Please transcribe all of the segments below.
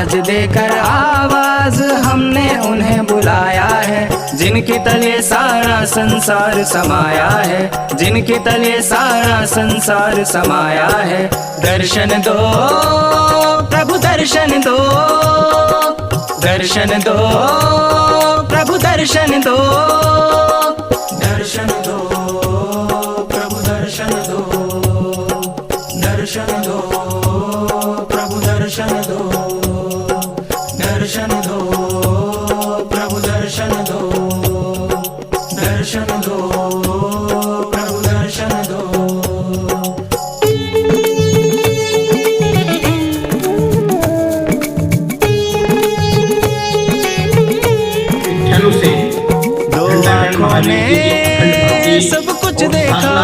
आवाज देकर आवाज हमने उन्हें बुलाया है, जिनके तले सारा संसार समाया है, जिनके तले सारा संसार समाया है। दर्शन दो प्रभु दर्शन दो, दर्शन दो प्रभु दर्शन दो, दर्शन दो प्रभु दर्शन दो, दर्शन दो प्रभु दर्शन दो, दर्शन दो प्रभु दर्शन दो, दर्शन दो प्रभु दर्शन दो। दो आँखों ने सब कुछ देखा,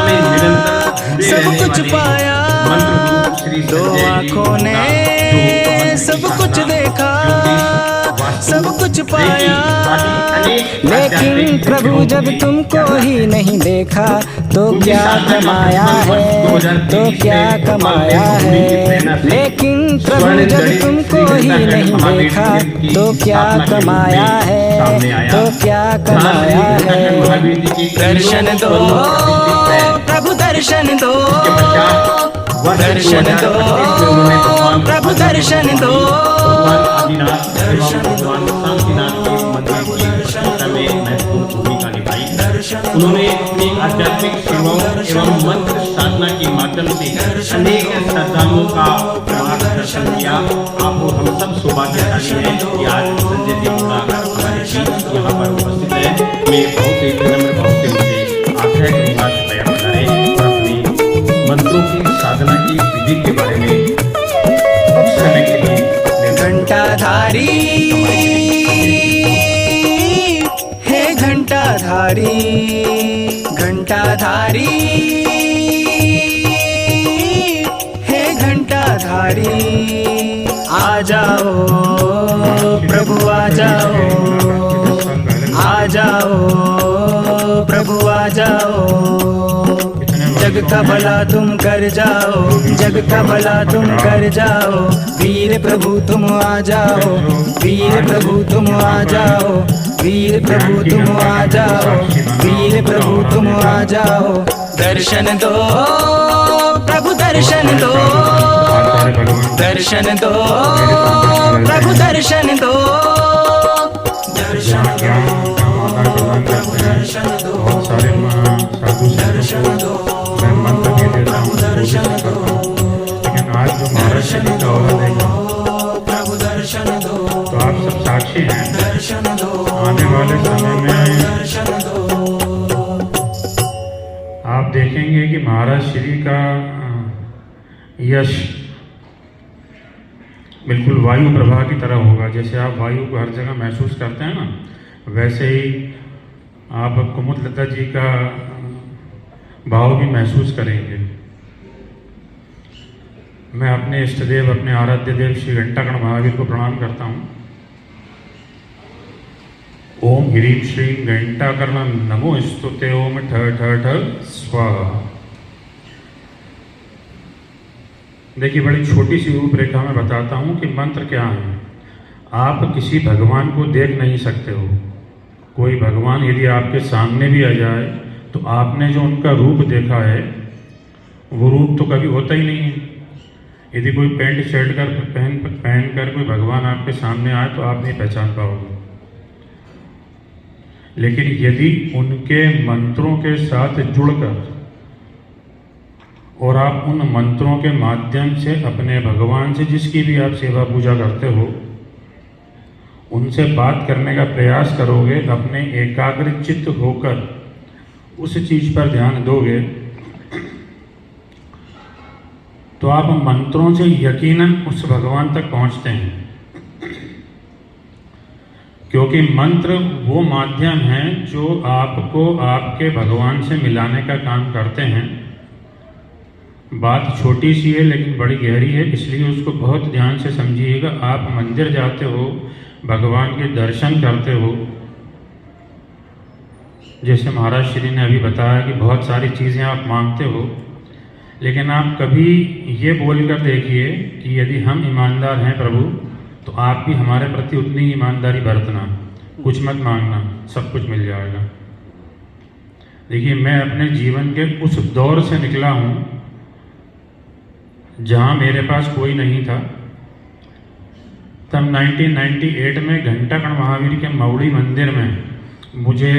सब कुछ पाया, दो आँखों ने सब कुछ देखा, सब कुछ पाया, लेकिन प्रभु जब तुमको ही नहीं देखा तो क्या कमाया है, तो क्या कमाया है। लेकिन प्रभु जब तुमको ही नहीं देखा तो क्या कमाया है, तो क्या कमाया है। दर्शन दो प्रभु दर्शन दो, दर्शन दो प्रभु दर्शन दो, दर्शन दो प्रभु दर्शन दो। उन्होंने अपनी आध्यात्मिक सेवाओं एवं मंत्र साधना के माध्यम से अनेक श्रद्धालुओं का मार्गदर्शन किया। आप हम सब सौभाग्यशाली हैं कि आज संजय देवगुड़ा हमारे बीच यहाँ पर उपस्थित है। मैं बहुत ही विनम्र भाव से मुझे आग्रह करूँगा कि दया बनाए और अपनी मंत्रों की साधना की विधि के बारे में कुछ समय के लिए घंटाधारी हे घंटाधारी, घंटाधारी हे घंटाधारी, आ जाओ प्रभु आ जाओ, आ जाओ प्रभु आ जाओ। जग का भला तुम कर जाओ, जग का भला तुम कर जाओ, वीर प्रभु तुम आ जाओ, वीर प्रभु तुम आ जाओ, वीर प्रभु तुम आ जाओ, वीर प्रभु तुम आ जाओ। दर्शन दो प्रभु दर्शन दो, दर्शन दो प्रभु दर्शन दो, दर्शन दो प्रभु दर्शन दो, दर्शन दो प्रभु दर्शन दो, लेकिन आज जो महाराज श्री का अवसर है प्रभु दर्शन दो, तो आप सब साक्षी हैं। दर्शन दो आने वाले समय में दर्शन दो। आप देखेंगे कि महाराज श्री का यश बिल्कुल वायु प्रवाह की तरह होगा। जैसे आप वायु को हर जगह महसूस करते हैं ना, वैसे ही आप कुमुदलता जी का भाव भी महसूस करेंगे। मैं अपने इष्ट देव, अपने आराध्य देव श्री घंटाकर्ण महावीर को प्रणाम करता हूँ। ओम ह्रीं श्रीं घंटाकर्ण नमो स्तुते ओम ठ ठ ठ स्वाहा। देखिए, बड़ी छोटी सी रूपरेखा में बताता हूँ कि मंत्र क्या है। आप किसी भगवान को देख नहीं सकते हो। कोई भगवान यदि आपके सामने भी आ जाए तो आपने जो उनका रूप देखा है वो रूप तो कभी होता ही नहीं है। यदि कोई पैंट शर्ट कर पहन कर कोई भगवान आपके सामने आए तो आप नहीं पहचान पाओगे। लेकिन यदि उनके मंत्रों के साथ जुड़कर और आप उन मंत्रों के माध्यम से अपने भगवान से, जिसकी भी आप सेवा पूजा करते हो, उनसे बात करने का प्रयास करोगे, अपने एकाग्र चित्त होकर उस चीज पर ध्यान दोगे, तो आप मंत्रों से यकीनन उस भगवान तक पहुंचते हैं। क्योंकि मंत्र वो माध्यम हैं जो आपको आपके भगवान से मिलाने का काम करते हैं। बात छोटी सी है लेकिन बड़ी गहरी है, इसलिए उसको बहुत ध्यान से समझिएगा। आप मंदिर जाते हो, भगवान के दर्शन करते हो, जैसे महाराज श्री ने अभी बताया कि बहुत सारी चीज़ें आप मांगते हो, लेकिन आप कभी ये बोलकर देखिए कि यदि हम ईमानदार हैं प्रभु तो आप भी हमारे प्रति उतनी ही ईमानदारी बरतना, कुछ मत मांगना, सब कुछ मिल जाएगा। देखिए, मैं अपने जीवन के उस दौर से निकला हूँ जहाँ मेरे पास कोई नहीं था। तब 1998 में घंटागढ़ महावीर के मौड़ी मंदिर में मुझे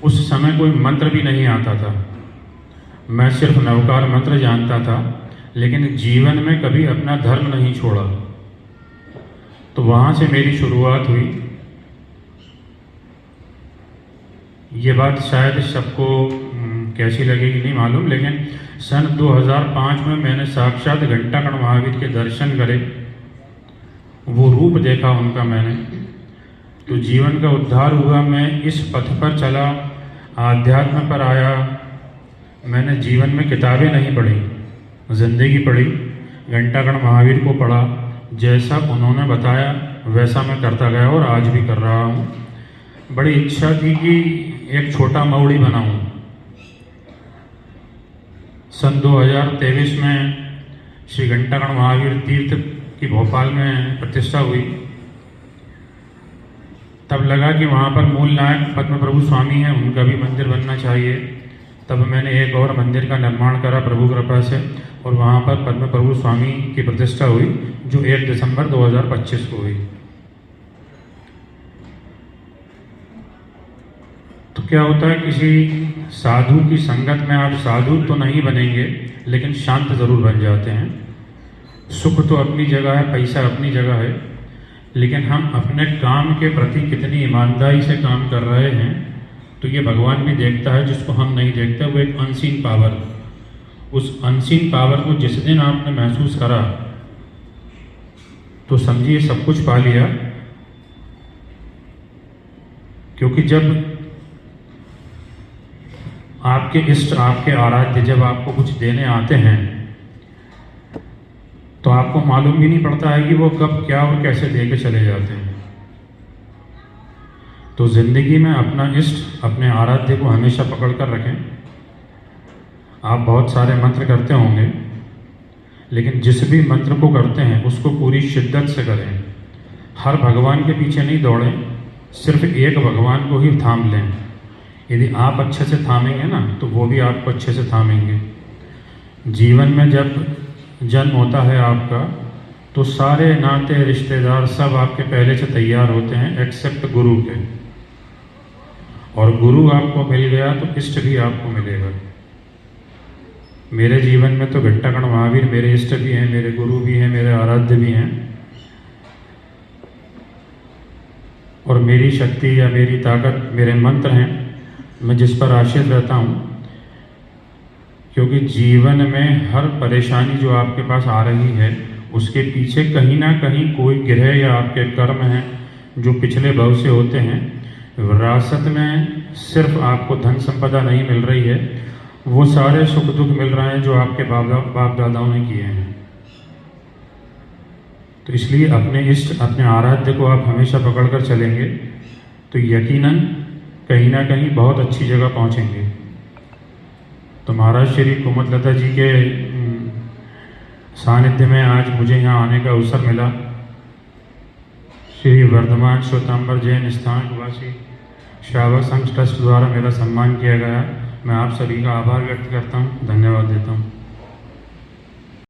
उस समय कोई मंत्र भी नहीं आता था। मैं सिर्फ नवकार मंत्र जानता था, लेकिन जीवन में कभी अपना धर्म नहीं छोड़ा। तो वहाँ से मेरी शुरुआत हुई। ये बात शायद सबको कैसी लगेगी नहीं मालूम, लेकिन सन 2005 में मैंने साक्षात घंटागढ़ महावीर के दर्शन करे, वो रूप देखा उनका मैंने, तो जीवन का उद्धार हुआ। मैं इस पथ पर चला, आध्यात्म पर आया। मैंने जीवन में किताबें नहीं पढ़ी, जिंदगी पढ़ी, घंटागढ़ महावीर को पढ़ा। जैसा उन्होंने बताया वैसा मैं करता गया और आज भी कर रहा हूँ। बड़ी इच्छा थी कि एक छोटा मौड़ी बनाऊँ। सन 2023 में श्री घंटागढ़ महावीर तीर्थ की भोपाल में प्रतिष्ठा हुई। तब लगा कि वहाँ पर मूल नायक पद्म प्रभु स्वामी हैं, उनका भी मंदिर बनना चाहिए। तब मैंने एक और मंदिर का निर्माण करा प्रभु कृपा से, और वहाँ पर पद्म प्रभु स्वामी की प्रतिष्ठा हुई, जो 1 दिसंबर 2025 को हुई। तो क्या होता है, किसी साधु की संगत में आप साधु तो नहीं बनेंगे, लेकिन शांत जरूर बन जाते हैं। सुख तो अपनी जगह है, पैसा अपनी जगह है, लेकिन हम अपने काम के प्रति कितनी ईमानदारी से काम कर रहे हैं, तो ये भगवान भी देखता है। जिसको हम नहीं देखते, वो एक अनसीन पावर। उस अनसीन पावर को जिस दिन आपने महसूस करा, तो समझिए सब कुछ पा लिया। क्योंकि जब आपके इष्ट, आपके आराध्य जब आपको कुछ देने आते हैं, तो आपको मालूम भी नहीं पड़ता है कि वो कब क्या और कैसे दे के चले जाते हैं। तो जिंदगी में अपना इष्ट, अपने आराध्य को हमेशा पकड़ कर रखें। आप बहुत सारे मंत्र करते होंगे, लेकिन जिस भी मंत्र को करते हैं उसको पूरी शिद्दत से करें। हर भगवान के पीछे नहीं दौड़ें, सिर्फ एक भगवान को ही थाम लें। यदि आप अच्छे से थामेंगे ना, तो वो भी आपको अच्छे से थामेंगे। जीवन में जब जन्म होता है आपका, तो सारे नाते रिश्तेदार सब आपके पहले से तैयार होते हैं, एक्सेप्ट गुरु के। और गुरु आपको मिल गया तो इष्ट भी आपको मिलेगा। मेरे जीवन में तो घंटागढ़ महावीर मेरे इष्ट भी हैं, मेरे गुरु भी हैं, मेरे आराध्य भी हैं। और मेरी शक्ति या मेरी ताकत मेरे मंत्र हैं, मैं जिस पर आश्रित रहता हूँ। क्योंकि जीवन में हर परेशानी जो आपके पास आ रही है, उसके पीछे कहीं ना कहीं कोई ग्रह या आपके कर्म हैं जो पिछले भव से होते हैं। विरासत में सिर्फ आपको धन संपदा नहीं मिल रही है, वो सारे सुख दुख मिल रहे हैं जो आपके बाप दादाओं ने किए हैं। तो इसलिए अपने इष्ट, अपने आराध्य को आप हमेशा पकड़ कर चलेंगे, तो यकीनन कहीं ना कहीं बहुत अच्छी जगह पहुंचेंगे। तो महाराज श्री कुमुदलता जी के सानिध्य में आज मुझे यहाँ आने का अवसर मिला। श्री वर्धमान श्वेतांबर जैन स्थान निवासी श्रावक संघ ट्रस्ट द्वारा मेरा सम्मान किया गया। मैं आप सभी का आभार व्यक्त करता हूँ, धन्यवाद देता हूँ।